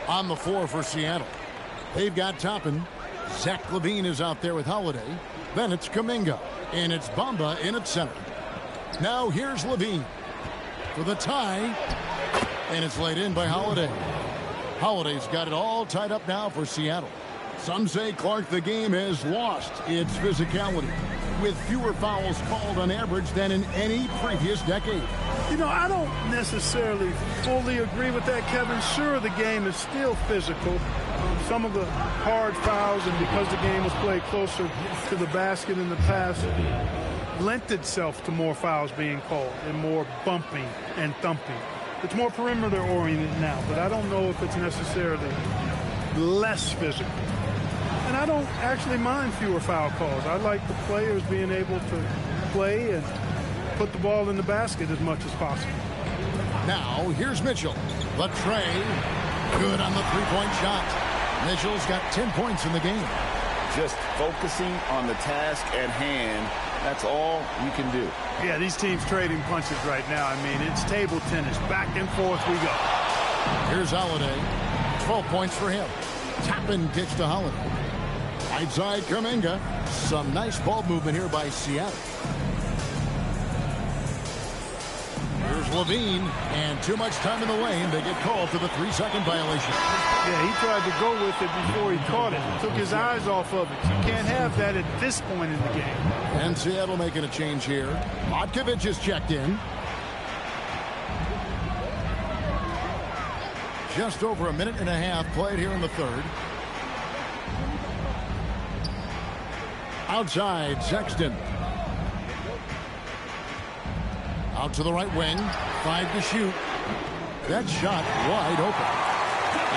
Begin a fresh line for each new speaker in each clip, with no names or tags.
On the floor for Seattle, they've got Toppin. Zach LaVine is out there with Holiday. Then it's Kuminga. And it's Bamba in at center. Now here's LaVine for the tie. And it's laid in by Holiday. Holiday's got it all tied up now for Seattle. Some say, Clark, the game has lost its physicality, with fewer fouls called on average than in any previous decade.
You know, I don't necessarily fully agree with that, Kevin. Sure, the game is still physical. Some of the hard fouls, and because the game was played closer to the basket in the past, lent itself to more fouls being called and more bumping and thumping. It's more perimeter-oriented now, but I don't know if it's necessarily less physical. And I don't actually mind fewer foul calls. I like the players being able to play and put the ball in the basket as much as possible.
Now, here's Mitchell. The tray. Good on the three-point shot. Mitchell's got 10 points in the game.
Just focusing on the task at hand. That's all you can do.
Yeah, these teams trading punches right now. I mean, it's table tennis. Back and forth we go.
Here's Holiday. 12 points for him. Toppin kicks to Holiday. Right side, Kuminga. Some nice ball movement here by Seattle. Here's LaVine, and too much time in the lane. They get called for the 3-second violation.
Yeah, he tried to go with it before he caught it. Took his eyes off of it. You can't have that at this point in the game.
And Seattle making a change here. Matkovic is checked in. Just over a minute and a half played here in the third. Outside, Sexton. Out to the right wing. 5 to shoot. That shot wide open.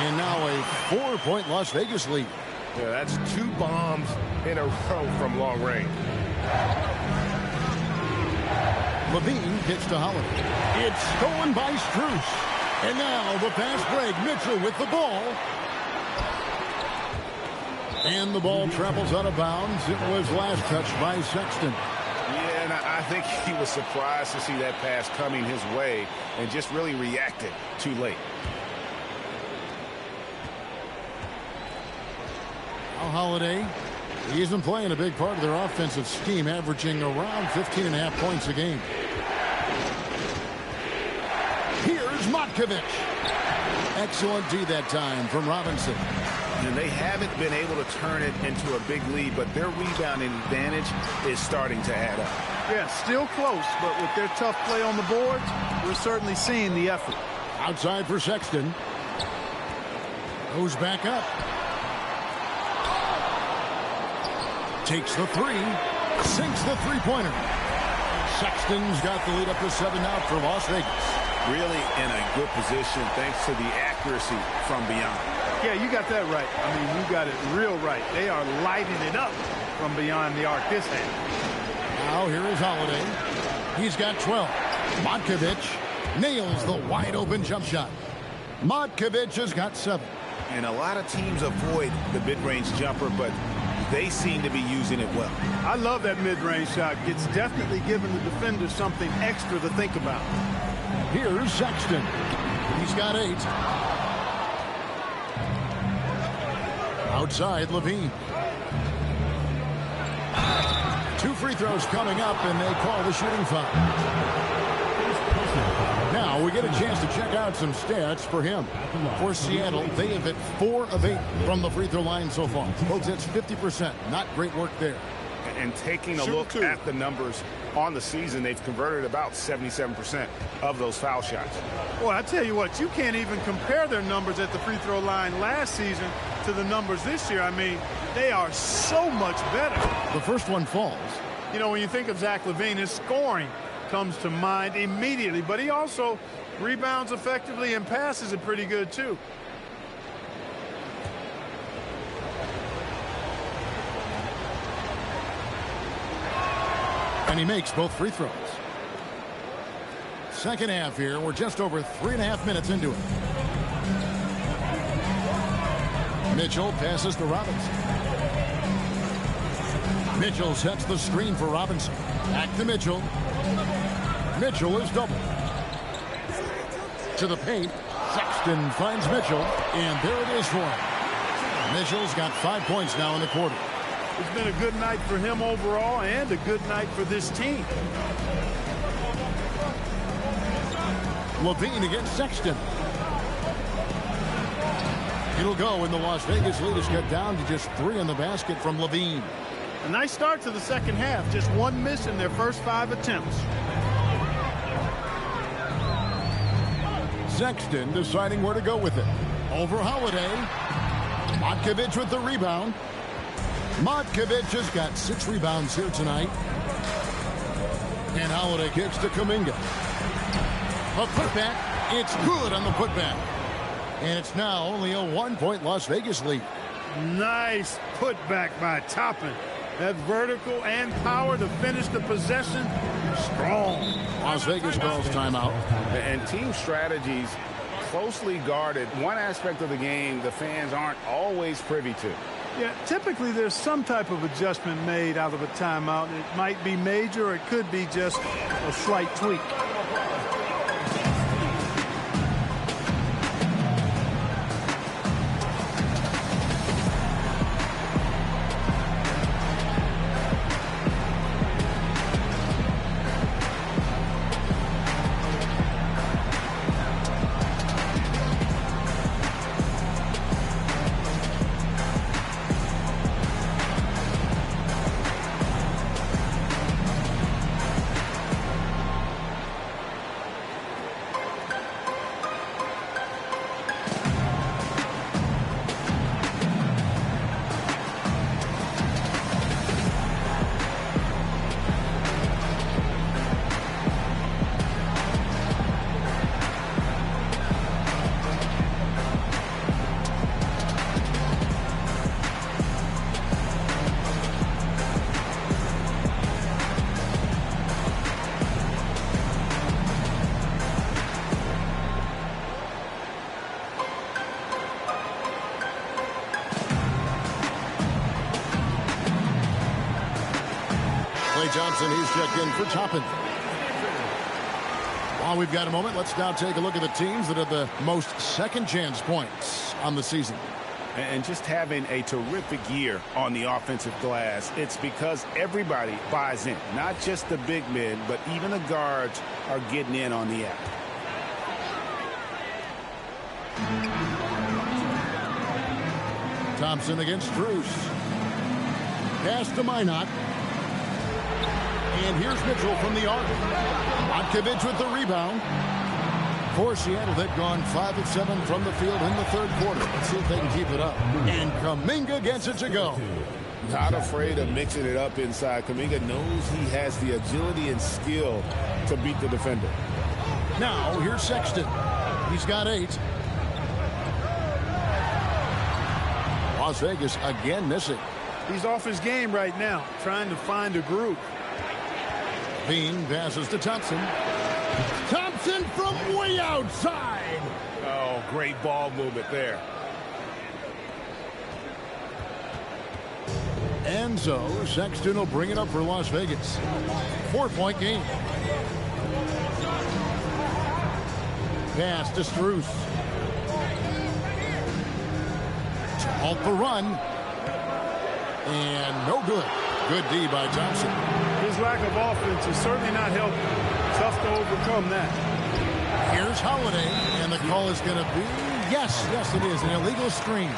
And now a 4-point Las Vegas lead.
Yeah, that's 2 bombs in a row from long range.
LaVine gets to Holiday. It's stolen by Strus. And now the fast break. Mitchell with the ball. And the ball travels out of bounds. It was last touched by Sexton.
Yeah, and I think he was surprised to see that pass coming his way and just really reacted too late.
Now Holiday, he isn't playing a big part of their offensive scheme, averaging around 15.5 points a game. Here's Matkovic. Excellent D that time from Robinson.
And they haven't been able to turn it into a big lead, but their rebounding advantage is starting to add up.
Yeah, still close, but with their tough play on the boards, we're certainly seeing the effort.
Outside for Sexton. Goes back up. Takes the three. Sinks the three-pointer. Sexton's got the lead up to 7 now for Las Vegas.
Really in a good position thanks to the accuracy from beyond.
Yeah, you got that right. I mean, you got it real right. They are lighting it up from beyond the arc this hand.
Now here is Holiday. He's got 12. Matkovic nails the wide-open jump shot. Matkovic has got 7.
And a lot of teams avoid the mid-range jumper, but they seem to be using it well.
I love that mid-range shot. It's definitely giving the defender something extra to think about.
Here's Sexton. He's got 8. Outside, LaVine. 2 free throws coming up, and they call the shooting foul. Now we get a chance to check out some stats for him. For Seattle, they have hit 4 of 8 from the free throw line so far. Folks, that's 50%. Not great work there.
And taking a look at the numbers on the season, they've converted about 77% of those foul shots.
Boy, I tell you what, you can't even compare their numbers at the free throw line last season to the numbers this year. I mean, they are so much better.
The first one falls.
You know, when you think of Zach LaVine, his scoring comes to mind immediately, but he also rebounds effectively and passes it pretty good too.
And he makes both free throws. Second half here. We're just over 3.5 minutes into it. Mitchell passes to Robinson. Mitchell sets the screen for Robinson. Back to Mitchell. Mitchell is doubled. To the paint. Sexton Sexton finds Mitchell, and there it is for him. Mitchell's got 5 points now in the quarter.
It's been a good night for him overall and a good night for this team.
Levine against Sexton. It'll go, and the Las Vegas lead is cut down to just 3 in the basket from Levine.
A nice start to the second half. Just 1 miss in their first 5 attempts.
Sexton deciding where to go with it. Over Holiday. Matkovic with the rebound. Matkovic has got 6 rebounds here tonight. And Holiday kicks to Kuminga. A putback. It's good on the putback. And it's now only a 1-point Las Vegas lead.
Nice putback by Toppin. That vertical and power to finish the possession. Strong.
Las Vegas calls timeout.
And team strategies closely guarded. One aspect of the game the fans aren't always privy to.
Yeah, typically there's some type of adjustment made out of a timeout. It might be major or it could be just a slight tweak.
Johnson, he's checked in for Toppin. While we've got a moment, let's now take a look at the teams that have the most second chance points on the season.
And just having a terrific year on the offensive glass, it's because everybody buys in. Not just the big men, but even the guards are getting in on the act.
Thompson against Strus. Pass to Minot. And here's Mitchell from the arc. Matkovic with the rebound. For Seattle, they've gone 5 of 7 from the field in the third quarter. Let's see if they can keep it up. And Kuminga gets it to go.
Not afraid of mixing it up inside. Kuminga knows he has the agility and skill to beat the defender.
Now, here's Sexton. He's got 8. Las Vegas again missing.
He's off his game right now, trying to find a group.
Bean passes to Thompson. Thompson from way outside.
Oh, great ball movement there.
And so Sexton will bring it up for Las Vegas. 4-point game. Pass to Strus. Off the run. And no good. Good D by Thompson.
His lack of offense is certainly not helping. Tough to overcome that.
Here's Holiday, and the call is going to be, yes, it is, an illegal screen.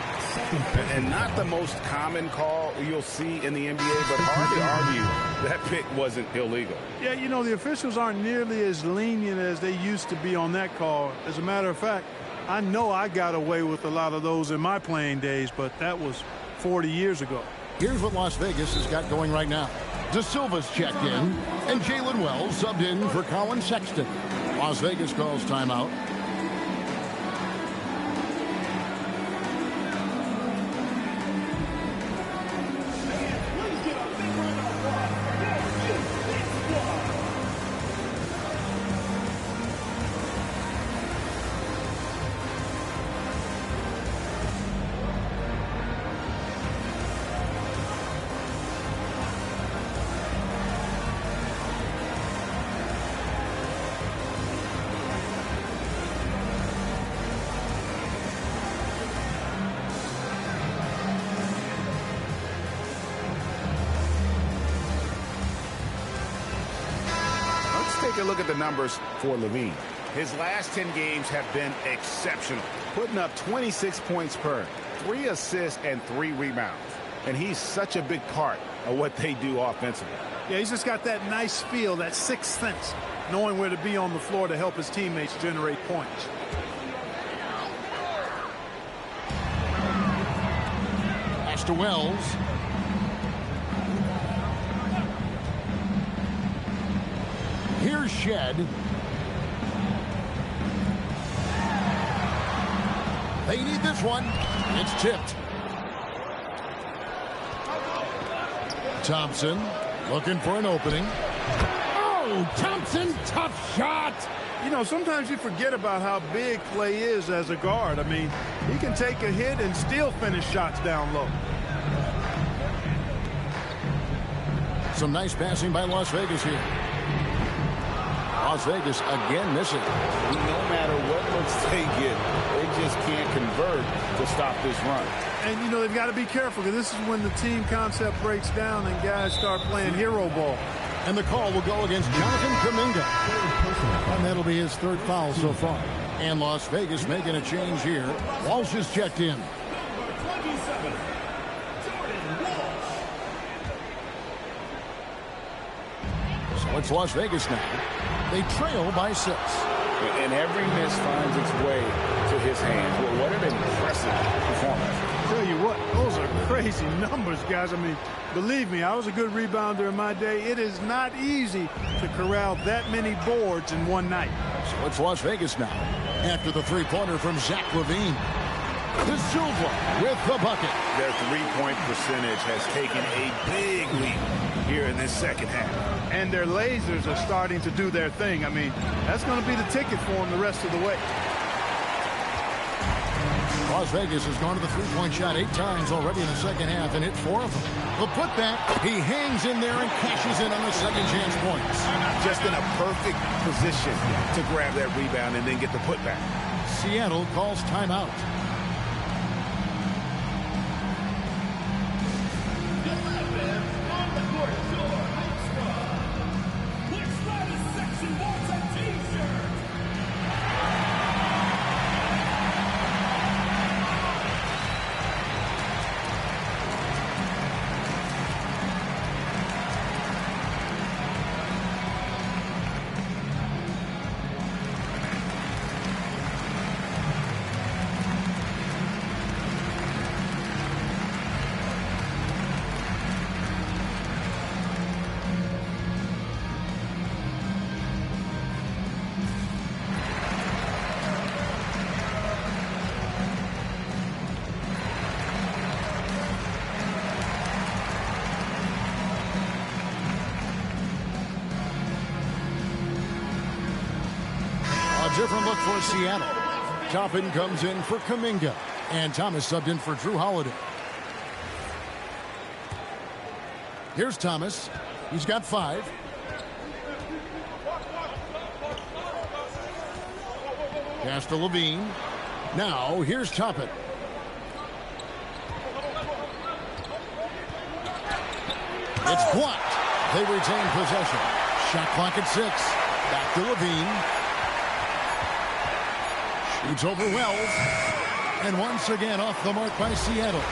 And not the most common call you'll see in the NBA, but hard to argue that pick wasn't illegal.
Yeah, you know, the officials aren't nearly as lenient as they used to be on that call. As a matter of fact, I know I got away with a lot of those in my playing days, but that was 40 years ago.
Here's what Las Vegas has got going right now. De Silva's checked in, and Jalen Wells subbed in for Colin Sexton. Las Vegas calls timeout.
a look at the numbers for Levine. His last 10 games have been exceptional, putting up 26 points per, 3 assists, and 3 rebounds. And he's such a big part of what they do offensively.
Yeah, he's just got that nice feel, that sixth sense, knowing where to be on the floor to help his teammates generate points.
Pass to Wells. Here's Shed. They need this one. It's tipped. Thompson looking for an opening. Oh, Thompson, tough shot.
You know, sometimes you forget about how big Clay is as a guard. I mean, he can take a hit and still finish shots down low.
Some nice passing by Las Vegas here. Las Vegas again missing.
No matter what looks they get, they just can't convert to stop this run.
And, you know, they've got to be careful because this is when the team concept breaks down and guys start playing hero ball.
And the call will go against Jonathan Kuminga. And that'll be his third foul so far. And Las Vegas making a change here. Walsh is checked in. So it's Las Vegas now. They trail by 6.
And every miss finds its way to his hands. Well, what an impressive performance.
Tell you what, those are crazy numbers, guys. I mean, believe me, I was a good rebounder in my day. It is not easy to corral that many boards in one night.
So it's Las Vegas now. After the three-pointer from Zach LaVine. De Silva with the bucket.
Their three-point percentage has taken a big leap here in this second half.
And their lasers are starting to do their thing. I mean, that's going to be the ticket for them the rest of the way.
Las Vegas has gone to the three-point shot 8 times already in the second half and hit 4 of them. The putback, he hangs in there and cashes in on the second chance points.
Just in a perfect position to grab that rebound and then get the putback.
Seattle calls timeout. Different look for Seattle. Toppin comes in for Kuminga. And Thomas subbed in for Drew Holiday. Here's Thomas. He's got 5. Pass to Levine. Now here's Toppin. It's blocked. They retain possession. Shot clock at 6. Back to Levine. Shoots over Wells. And once again off the mark by Seattle.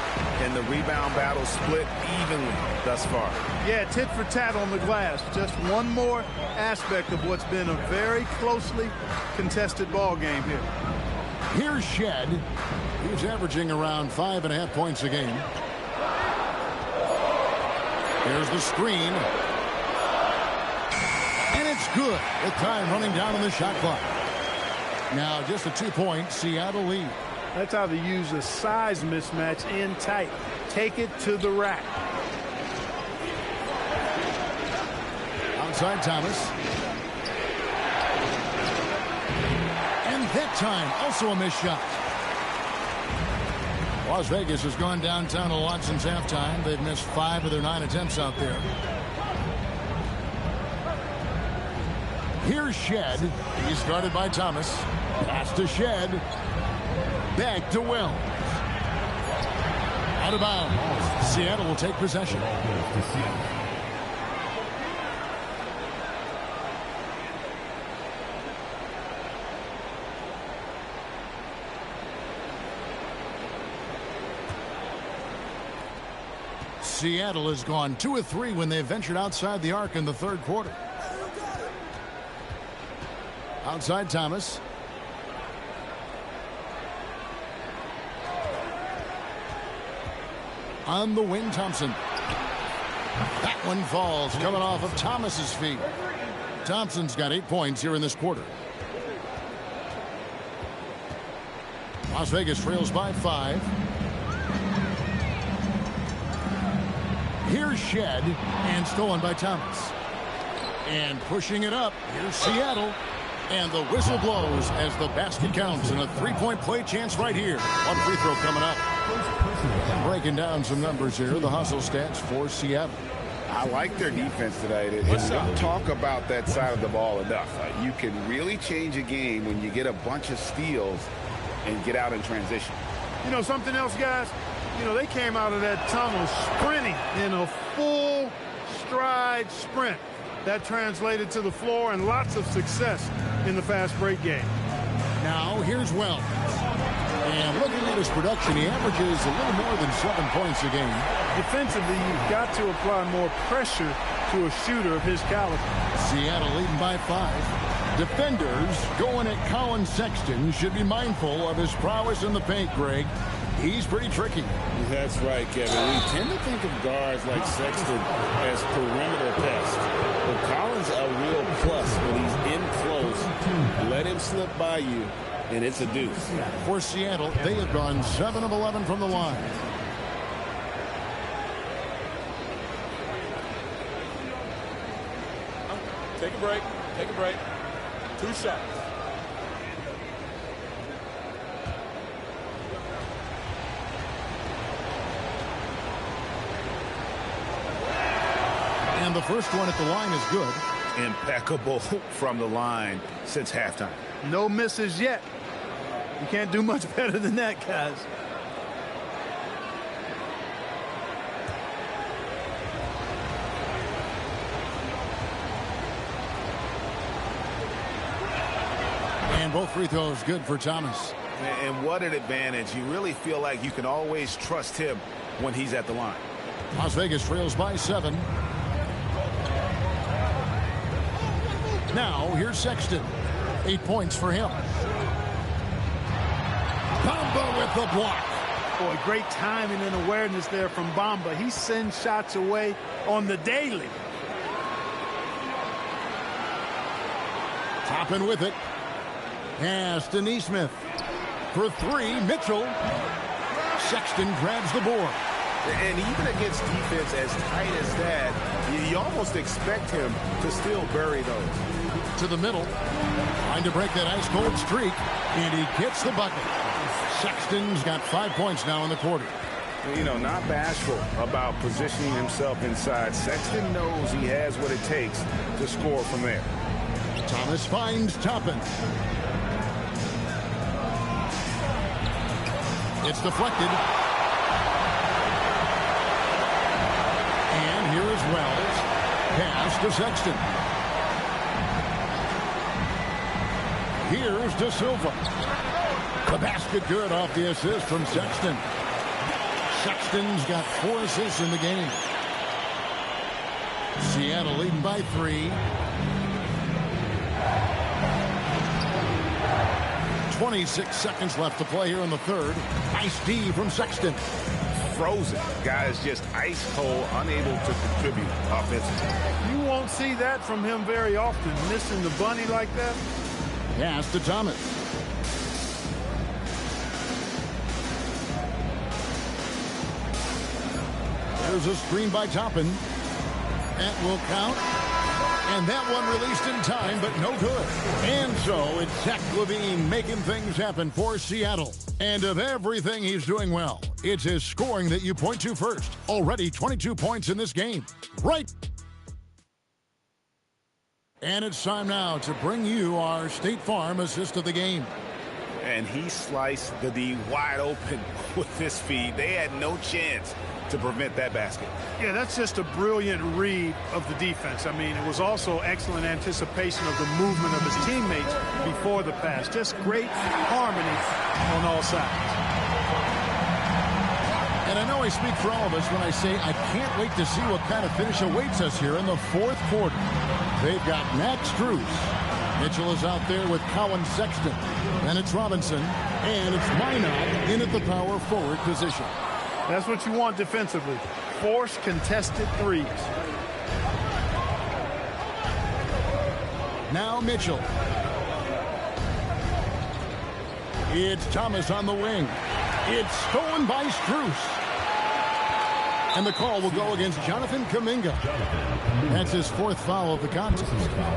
And the rebound battle split evenly thus far.
Yeah, tit for tat on the glass. Just one more aspect of what's been a very closely contested ball game here.
Here's Shed. He's averaging around 5.5 points a game. Here's the screen. And it's good with time running down on the shot clock. Now just a 2-point Seattle lead.
That's how they use a size mismatch in tight. Take it to the rack.
Outside Thomas. And that time also a missed shot. Las Vegas has gone downtown a lot since halftime. They've missed 5 of their 9 attempts out there. Here's Shed. He's guarded by Thomas. Pass to Shed. Back to Wells. Out of bounds. Seattle will take possession. Seattle has gone 2 of 3 when they ventured outside the arc in the third quarter. Outside Thomas. On the wing, Thompson. That one falls, coming off of Thomas's feet. Thompson's got 8 points here in this quarter. Las Vegas trails by 5. Here's Shed, and stolen by Thomas. And pushing it up, here's Seattle. And the whistle blows as the basket counts, and a 3-point play chance right here. One free throw coming up. Breaking down some numbers here, the hustle stats for Seattle.
I like their defense today. We don't talk about that side of the ball enough. You can really change a game when you get a bunch of steals and get out in transition.
You know something else, guys? You know, they came out of that tunnel sprinting in a full stride sprint. That translated to the floor and lots of success in the fast break game.
Now here's Wells. And looking at his production, he averages a little more than 7 points a game.
Defensively, you've got to apply more pressure to a shooter of his caliber.
Seattle leading by 5. Defenders going at Colin Sexton should be mindful of his prowess in the paint, Greg. He's pretty tricky.
That's right, Kevin. We tend to think of guards like Sexton as perimeter pests. But Collins a real plus when he's in close. Let him slip by you, and it's a deuce.
For Seattle, they have gone 7 of 11 from the line.
Take a break. Take a break. 2 shots.
And the first one at the line is good.
Impeccable from the line since halftime.
No misses yet. You can't do much better than that, guys.
And both free throws good for Thomas.
And what an advantage. You really feel like you can always trust him when he's at the line.
Las Vegas trails by 7. Now here's Sexton. 8 points for him. Bamba with the block.
Boy, great timing and awareness there from Bamba. He sends shots away on the daily.
Toppin with it. Pass to Neesmith. For 3, Mitchell. Sexton grabs the board.
And even against defense as tight as that, you almost expect him to still bury those.
To the middle. Trying to break that ice-cold streak. And he gets the bucket. Sexton's got 5 points now in the quarter.
You know, not bashful about positioning himself inside. Sexton knows he has what it takes to score from there.
Thomas finds Toppin. It's deflected. And here is Wells. Pass to Sexton. Here's De Silva. The basket good off the assist from Sexton. Sexton's got 4 assists in the game. Seattle leading by 3. 26 seconds left to play here in the third. Nice D from Sexton.
Frozen. Guys just ice cold, unable to contribute offensively.
You won't see that from him very often, missing the bunny like that.
Pass to Thomas. There's a screen by Toppin. That will count. And that one released in time, but no good. And so it's Zach LaVine making things happen for Seattle. And of everything he's doing well, it's his scoring that you point to first. Already 22 points in this game. Right. And it's time now to bring you our State Farm assist of the game.
And he sliced the D wide open with his feed. They had no chance to prevent that basket.
Yeah, that's just a brilliant read of the defense. I mean, it was also excellent anticipation of the movement of his teammates before the pass. Just great harmony on all sides.
And I know I speak for all of us when I say I can't wait to see what kind of finish awaits us here in the fourth quarter. They've got Max Strus. Mitchell is out there with Colin Sexton. Then it's Robinson. And it's Minot in at the power forward position.
That's what you want defensively. Force contested threes.
Now Mitchell. It's Thomas on the wing. It's stolen by Strus. And the call will go against Jonathan Kuminga. That's his fourth foul of the contest.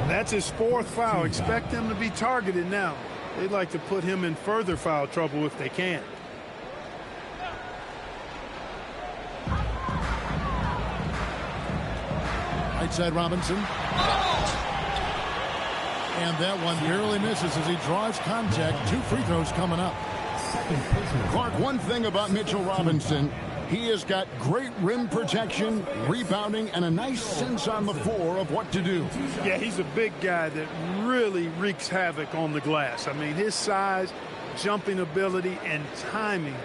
That's his fourth foul. Expect him to be targeted now. They'd like to put him in further foul trouble if they can.
Right side Robinson. And that one barely misses as he draws contact. 2 free throws coming up. Clark, one thing about Mitchell Robinson, he has got great rim protection, rebounding, and a nice sense on the floor of what to do.
Yeah, he's a big guy that really wreaks havoc on the glass. I mean, his size, jumping ability, and timing,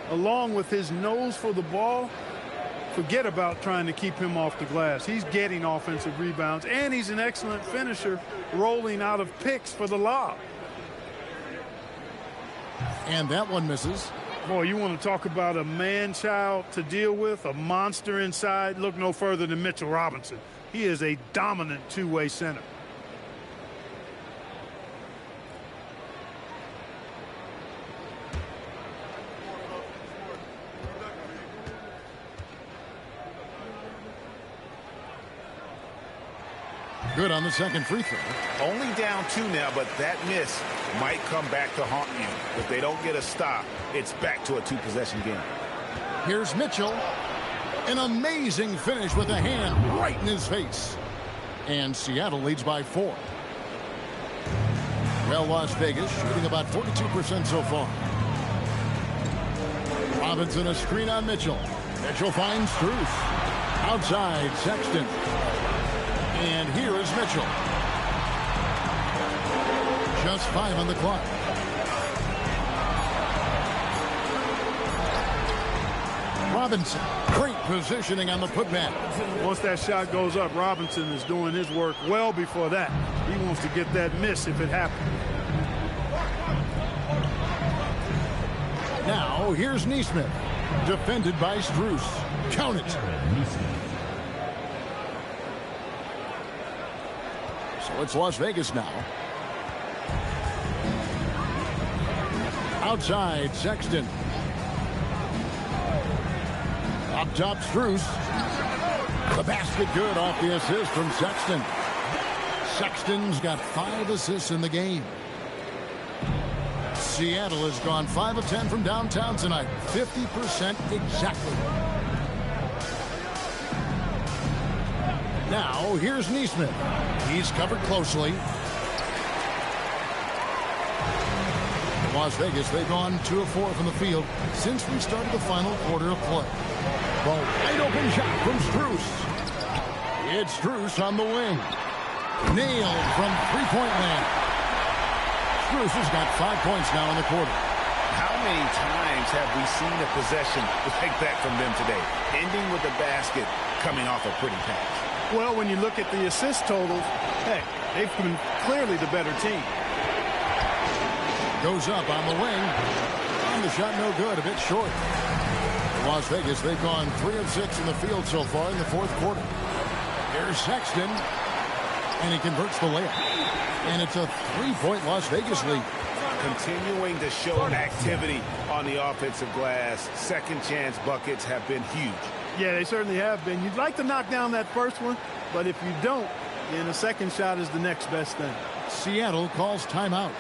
along with his nose for the ball, forget about trying to keep him off the glass. He's getting offensive rebounds, and he's an excellent finisher, rolling out of picks for the lob.
And that one misses.
Boy, you want to talk about a man-child to deal with, a monster inside. Look no further than Mitchell Robinson. He is a dominant two-way center.
Good on the second free throw.
Only down 2 now, but that miss might come back to haunt you. If they don't get a stop, it's back to a 2-possession game.
Here's Mitchell. An amazing finish with a hand right in his face. And Seattle leads by 4. Well, Las Vegas shooting about 42% so far. Robinson a screen on Mitchell. Mitchell finds Strus. Outside, Sexton. And here is Mitchell. Just 5 on the clock. Robinson, great positioning on the putback.
Once that shot goes up, Robinson is doing his work well before that. He wants to get that miss if it happens.
Now, here's Nesmith. Defended by Strus. Count it. So it's Las Vegas now. Outside, Sexton. Up top, Strus. The basket good off the assist from Sexton. Sexton's got 5 assists in the game. Seattle has gone 5 of 10 from downtown tonight. 50% exactly. Now, here's Nesmith. He's covered closely. Las Vegas, they've gone 2 of 4 from the field since we started the final quarter of play. The wide open shot from Strus. It's Strus on the wing. Nailed from three-point land. Strus has got 5 points now in the quarter.
How many times have we seen a possession like that from them today? Ending with the basket, coming off a pretty pass.
Well, when you look at the assist totals, hey, they've been clearly the better team.
Goes up on the wing. And the shot no good, a bit short. Las Vegas, they've gone 3 of 6 in the field so far in the fourth quarter. Here's Sexton. And he converts the layup. And it's a 3-point Las Vegas lead.
Continuing to show activity on the offensive glass. Second chance buckets have been huge.
Yeah, they certainly have been. You'd like to knock down that first one, but if you don't, then a second shot is the next best thing.
Seattle calls timeout.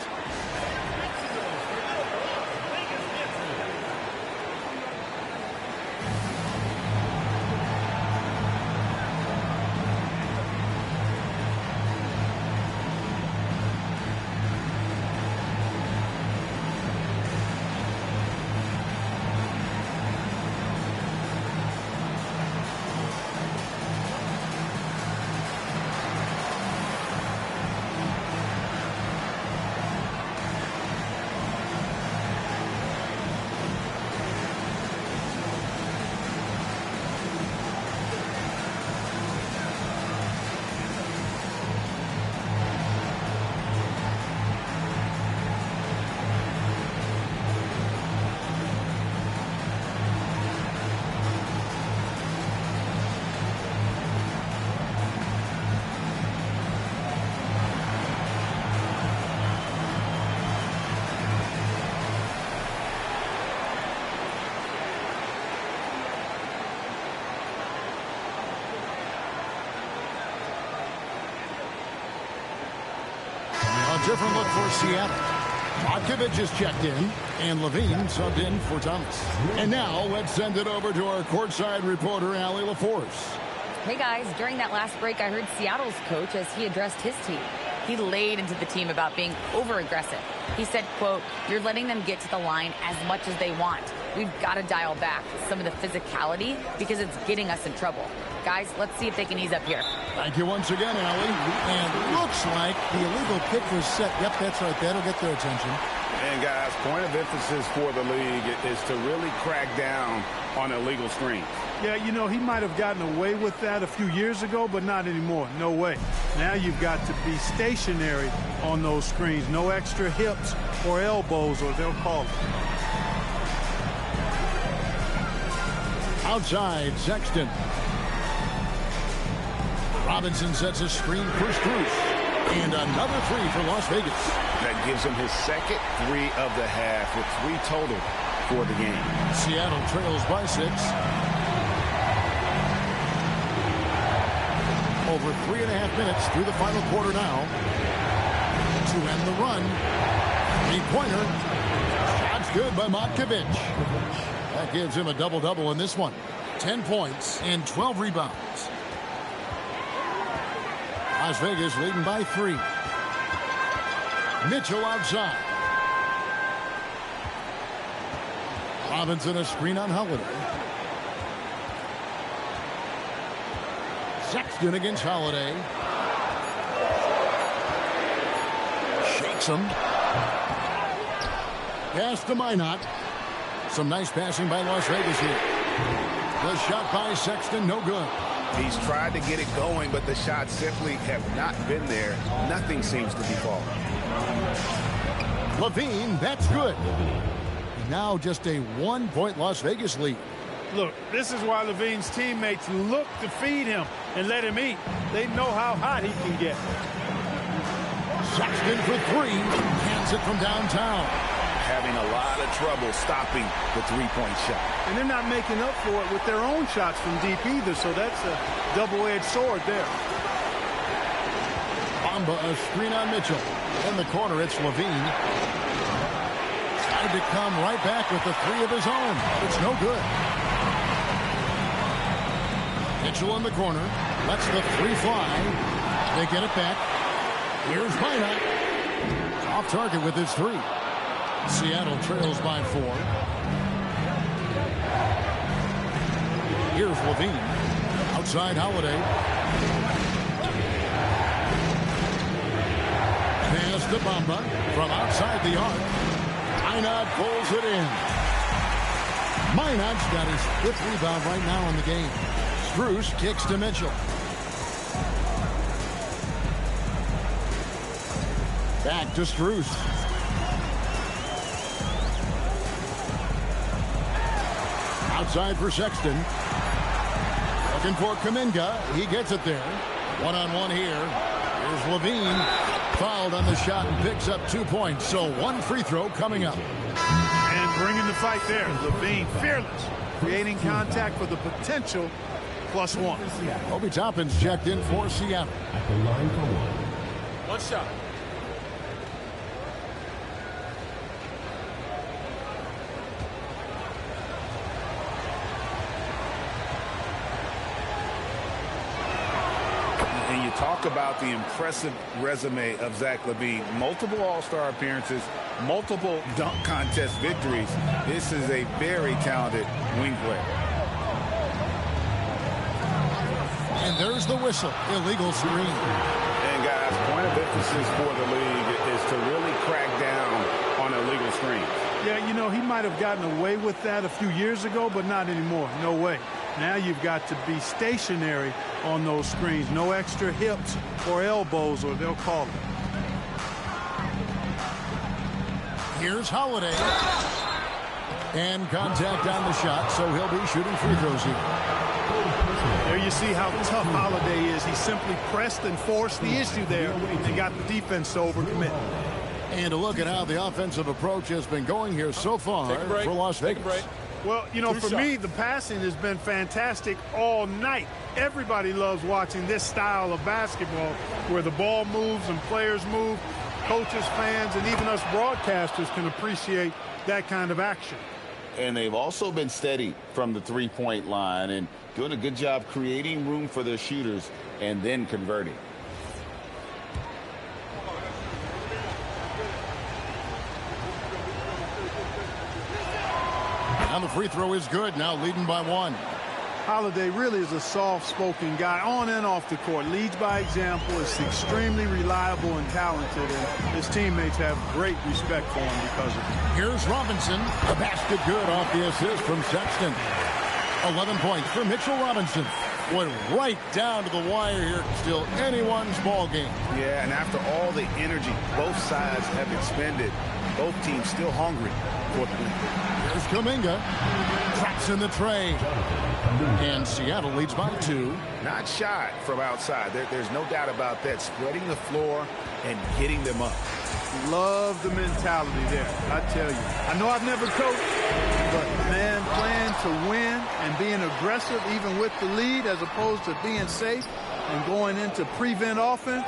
Different look for Seattle. Vodkovich is checked in, and Levine subbed in for Thomas. And now let's send it over to our courtside reporter, Allie LaForce.
Hey guys, during that last break, I heard Seattle's coach as he addressed his team. He laid into the team about being over-aggressive. He said, quote, "You're letting them get to the line as much as they want. We've got to dial back some of the physicality because it's getting us in trouble. Guys, let's see if they can ease up here."
Thank you once again, Allie. And looks like the illegal kick was set. Yep, that's right. That'll get their attention.
And, guys, point of emphasis for the league is to really crack down on illegal screens.
Yeah, you know, he might have gotten away with that a few years ago, but not anymore. No way. Now you've got to be stationary on those screens. No extra hips or elbows, or they'll call it.
Outside, Sexton. Robinson sets a screen for Strus. And another three for Las Vegas.
That gives him his second three of the half with 3 total for the game.
Seattle trails by 6. Over 3.5 minutes through the final quarter now. To end the run. 3-pointer. Shot's good by Vodkovich. That gives him a double-double in this one. 10 points and 12 rebounds. Las Vegas leading by 3. Mitchell outside. Robinson a screen on Holiday. Sexton against Holiday. Shakes him. Pass to Minot. Some nice passing by Las Vegas here. The shot by Sexton, no good.
He's tried to get it going, but the shots simply have not been there. Nothing seems to be falling.
Levine, that's good. Now just a 1-point Las Vegas lead.
Look, this is why Levine's teammates look to feed him and let him eat. They know how hot he can get.
Sexton for 3. Hands it from downtown.
Having a lot of trouble stopping the 3-point shot.
And they're not making up for it with their own shots from deep either, so that's a double-edged sword there.
Bamba a screen on Mitchell. In the corner, it's Levine. Tried to come right back with the 3 of his own. It's no good. Mitchell in the corner. Lets the 3 fly. They get it back. Here's Minot. Off target with his 3. Seattle trails by 4. Here's Levine. Outside Holiday. Pass to Bamba from outside the arc. Minot pulls it in. Minot's got his 5th rebound right now in the game. Strus kicks to Mitchell. Back to Strus. Outside for Sexton. Looking for Kuminga. He gets it there. One-on-one here. Here's Levine. Fouled on the shot and picks up 2 points. So 1 free throw coming up.
And bringing the fight there. Levine fearless. Creating contact for the potential +1.
Obi Toppin's checked in for Seattle.
At the line for 1.
1 shot.
Talk about the impressive resume of Zach LaVine. Multiple All-Star appearances, multiple dunk contest victories. This is a very talented wing player.
And there's the whistle. Illegal screen.
And guys, point of emphasis for the league is to really crack down on illegal screens.
Yeah, you know, he might have gotten away with that a few years ago, but not anymore. No way. Now you've got to be stationary on those screens. No extra hips or elbows, or they'll call it.
Here's Holiday. And contact on the shot, so he'll be shooting free throws here.
There you see how tough Holiday is. He simply pressed and forced the issue there and got the defense to overcommit.
And a look at how the offensive approach has been going here so far for Las Vegas.
Well, you know, for me, the passing has been fantastic all night. Everybody loves watching this style of basketball where the ball moves and players move. coaches, fans, and even us broadcasters can appreciate that kind of action.
And they've also been steady from the three-point line and doing a good job creating room for their shooters and then converting.
And the free throw is good, now leading by 1.
Holiday really is a soft-spoken guy on and off the court. Leads by example, is extremely reliable and talented, and his teammates have great respect for him because of it.
Here's Robinson. The basket good off the assist from Sexton. 11 points for Mitchell Robinson. Boy, right down to the wire here. Still anyone's ball game.
Yeah, and after all the energy both sides have expended, both teams still hungry for the win.
Here's Kuminga. Traps in the tray. And Seattle leads by 2.
Not shot from outside. There's no doubt about that. Spreading the floor and getting them up.
Love the mentality there, I tell you. I know I've never coached, but, man, playing to win and being aggressive even with the lead as opposed to being safe and going into prevent offense,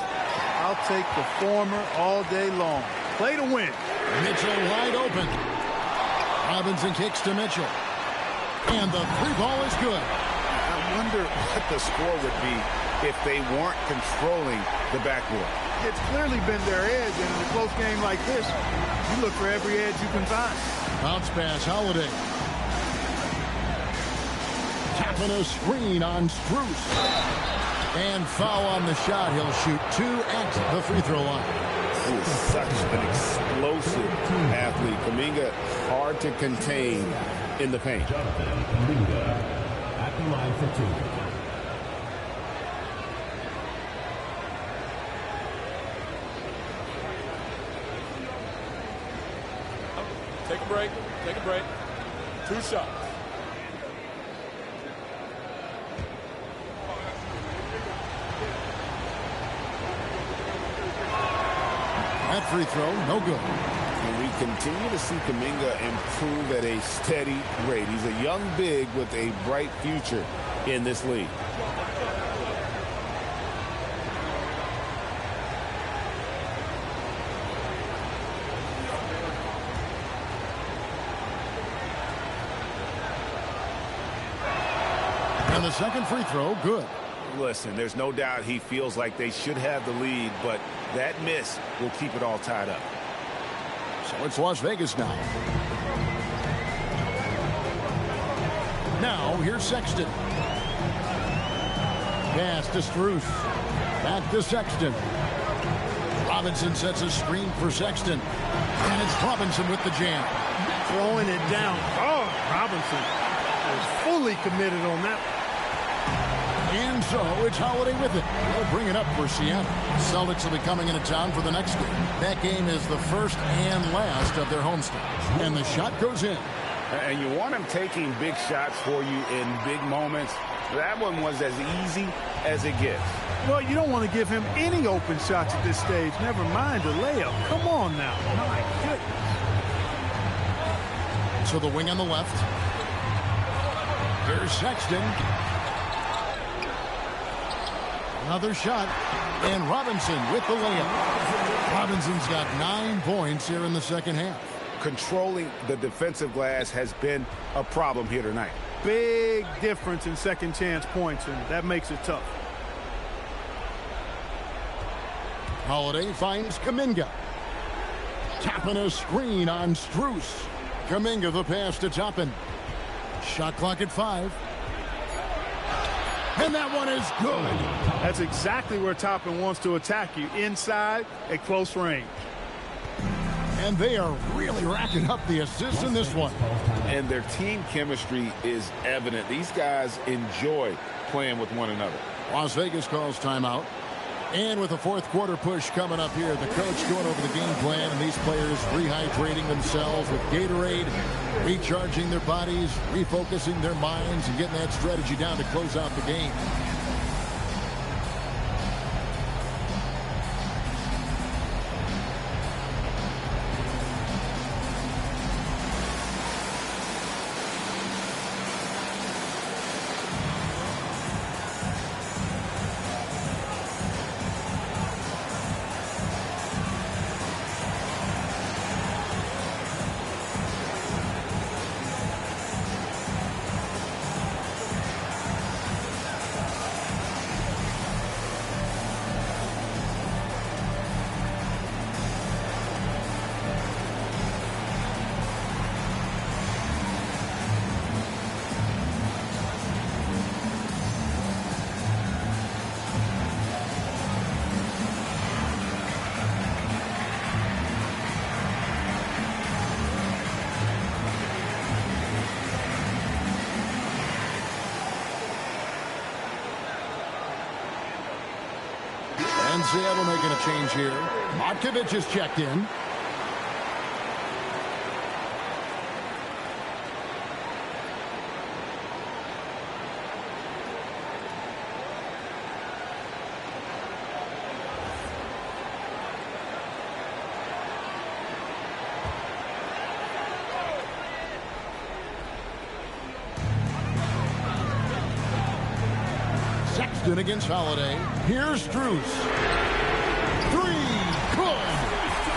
I'll take the former all day long. Play to win.
Mitchell wide open. Robinson kicks to Mitchell. And the free ball is good.
I wonder what the score would be if they weren't controlling the backboard.
It's clearly been their edge, and in a close game like this, you look for every edge you can find.
Bounce pass, Holiday. Tapping a screen on Strus. And foul on the shot. He'll shoot 2 at the free throw line.
He is such an explosive athlete. Kuminga, hard to contain in the paint.
Kuminga at the line for 2.
Take a break. Take a break. 2 shots.
That free throw, no good.
And we continue to see Kuminga improve at a steady rate. He's a young big with a bright future in this league.
And the second free throw, good.
Listen, there's no doubt he feels like they should have the lead, but that miss will keep it all tied up.
So it's Las Vegas now. Now, here's Sexton. Pass to Strus. Back to Sexton. Robinson sets a screen for Sexton. And it's Robinson with the jam.
Throwing it down. Oh, Robinson is fully committed on that.
And so it's Holiday with it. They'll bring it up for Seattle. Celtics will be coming into town for the next game. That game is the first and last of their homestand. And the shot goes in.
And you want him taking big shots for you in big moments. That one was as easy as it gets.
Well, you don't want to give him any open shots at this stage. Never mind a layup. Come on now. My goodness.
So the wing on the left. Here's Sexton. Another shot. And Robinson with the layup. Robinson's got 9 points here in the second half.
Controlling the defensive glass has been a problem here tonight.
Big difference in second chance points, and that makes it tough.
Holiday finds Kuminga. Tapping a screen on Strus. Kuminga the pass to Toppin. Shot clock at 5. And that one is good.
That's exactly where Toppin wants to attack you, inside at close range.
And they are really racking up the assists in this one.
And their team chemistry is evident. These guys enjoy playing with one another.
Las Vegas calls timeout. And with a fourth quarter push coming up here, the coach going over the game plan, and these players rehydrating themselves with Gatorade, recharging their bodies, refocusing their minds, and getting that strategy down to close out the game. And Seattle making a change here. Markovich is checked in. Sexton against Holiday. Here's Strus. Three. Good.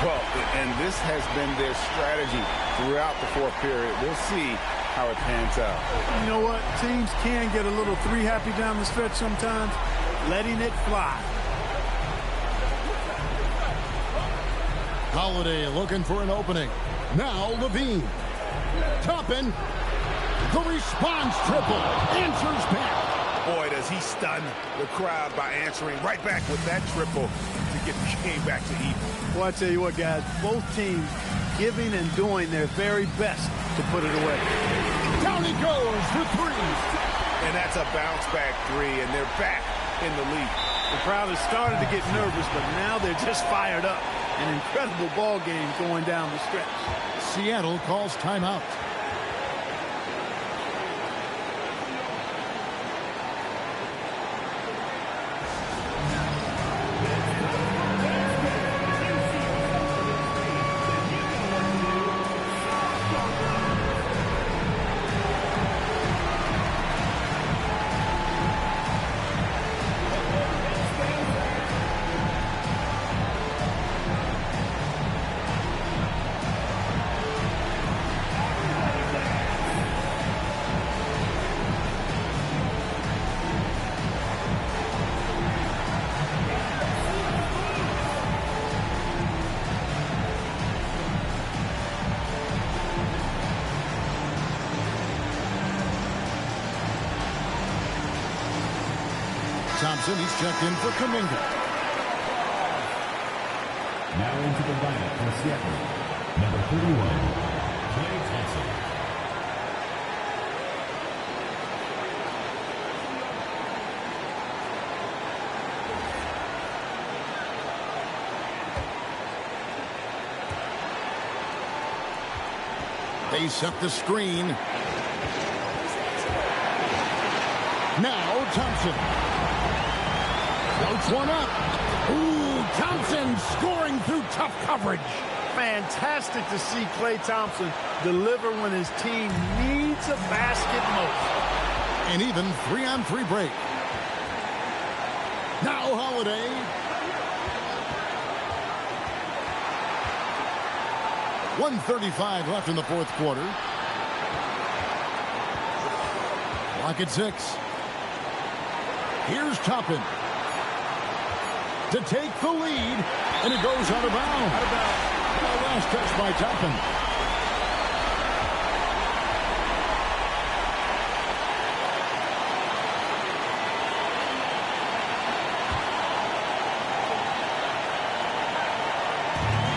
Well, and this has been their strategy throughout the fourth period. We'll see how it pans out.
You know what? Teams can get a little three happy down the stretch sometimes. Letting it fly.
Holiday looking for an opening. Now Levine. Toppin. The response triple. Answers back.
Boy, does he stun the crowd by answering right back with that triple to get the game back to even.
Well, I tell you what, guys, both teams giving and doing their very best to put it away.
Down he goes for three.
And that's a bounce-back three, and they're back in the lead.
The crowd has started to get nervous, but now they're just fired up. An incredible ball game going down the stretch.
Seattle calls timeout. Thompson, he's checked in for Kuminga.
Now into the lineup for Seattle. Number 31, Klay Thompson.
They set the screen. Now Thompson. Floats one up. Ooh, Thompson scoring through tough coverage.
Fantastic to see Klay Thompson deliver when his team needs a basket most.
An even 3-on-3 break. Now Holiday. .135 left in the fourth quarter. Clock at 6. Here's Toppin to take the lead, and it goes out of bounds. Last touch by Toppin.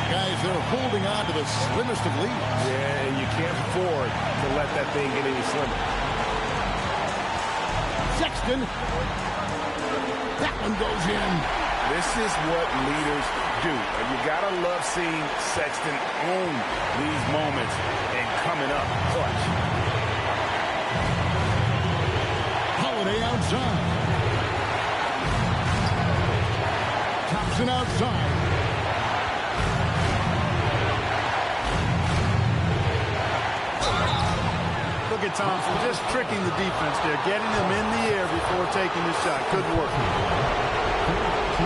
Guys, they're holding on to the slimmest of leads.
Yeah, and you can't afford to let that thing get any slimmer.
Sexton. That one goes in.
This is what leaders do. You gotta love seeing Sexton own these moments and coming up clutch.
Holiday outside. Thompson outside.
Look at Thompson just tricking the defense there, getting them in the air before taking the shot. Good work.
Take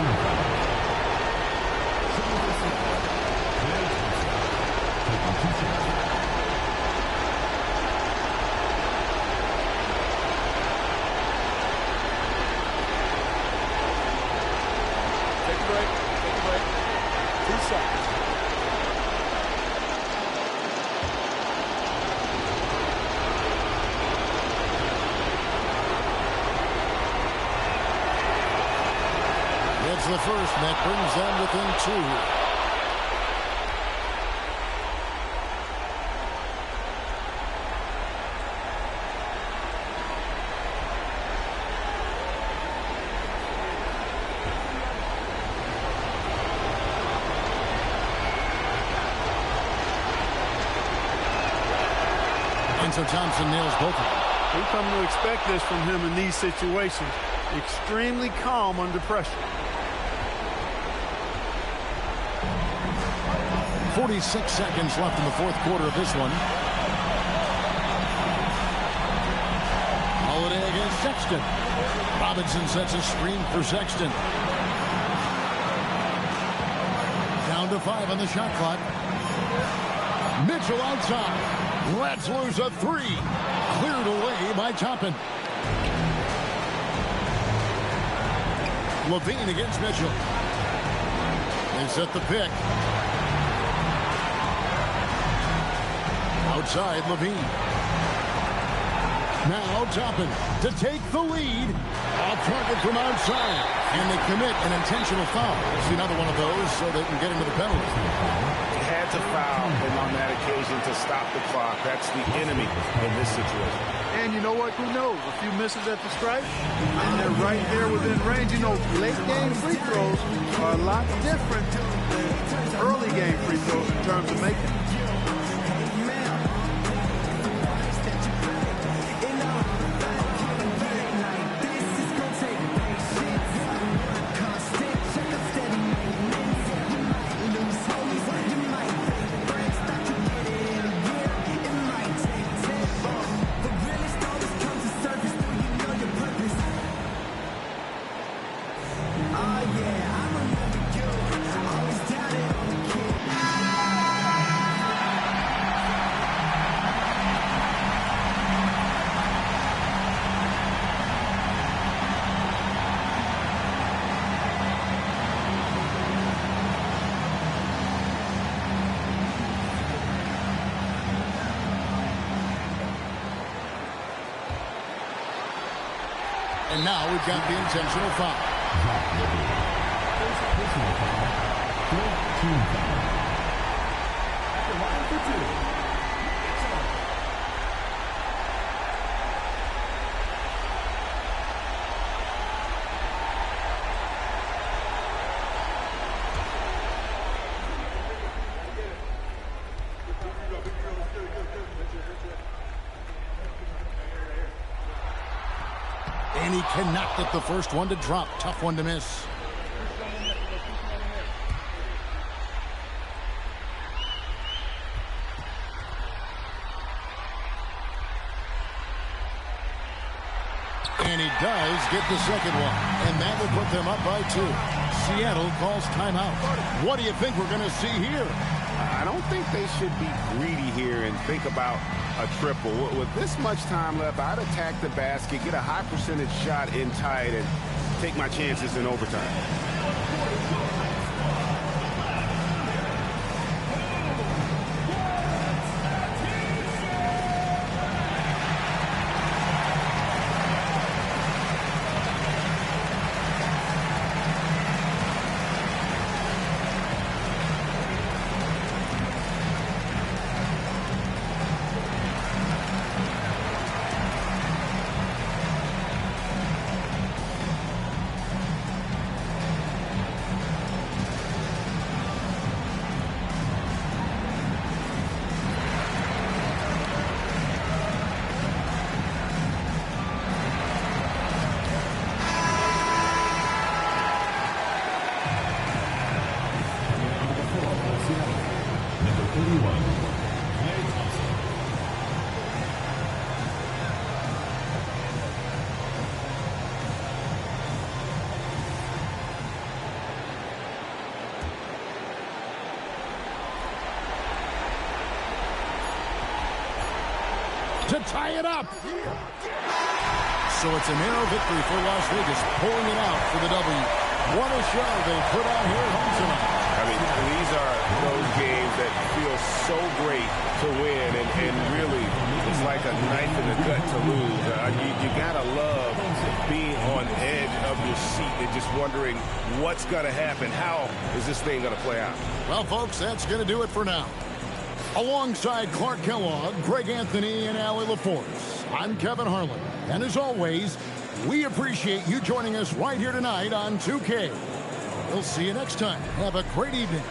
a break. Take a break. 2 seconds.
It's the first, and that brings them within 2. And so Thompson nails both of them.
We come to expect this from him in these situations. Extremely calm under pressure.
46 seconds left in the fourth quarter of this one. Holiday against Sexton. Robinson sets a screen for Sexton. Down to 5 on the shot clock. Mitchell outside. Let's lose a 3. Cleared away by Toppin. Levine against Mitchell. They set the pick. Outside Levine. Now Toppin to take the lead. Off target from outside. And they commit an intentional foul. See another one of those so they can get into the penalty.
Had to foul, and on that occasion to stop the clock. That's the enemy in this situation.
And you know what? Who knows? A few misses at the stripe, and they're right there within range. You know, late game free throws are a lot different than early game free throws in terms of making.
And now we've got the intentional foul.
Personal foul. Team foul. Line for 2.
And he cannot get the first one to drop. Tough one to miss. And he does get the second one. And that will put them up by 2. Seattle calls timeout. What do you think we're going to see here?
I don't think they should be greedy here and think about a triple. With this much time left, I'd attack the basket, get a high percentage shot in tight, and take my chances in overtime.
To tie it up. So it's a narrow victory for Las Vegas, pulling it out for the W. What a show they put on here at home tonight.
I mean, these are those games that feel so great to win, and really, it's like a knife in the gut to lose. You gotta love being on edge of your seat and just wondering what's gonna happen. How is this thing gonna play out?
Well, folks, that's gonna do it for now. Alongside Clark Kellogg, Greg Anthony, and Allie LaForce, I'm Kevin Harlan. And as always, we appreciate you joining us right here tonight on 2K. We'll see you next time. Have a great evening.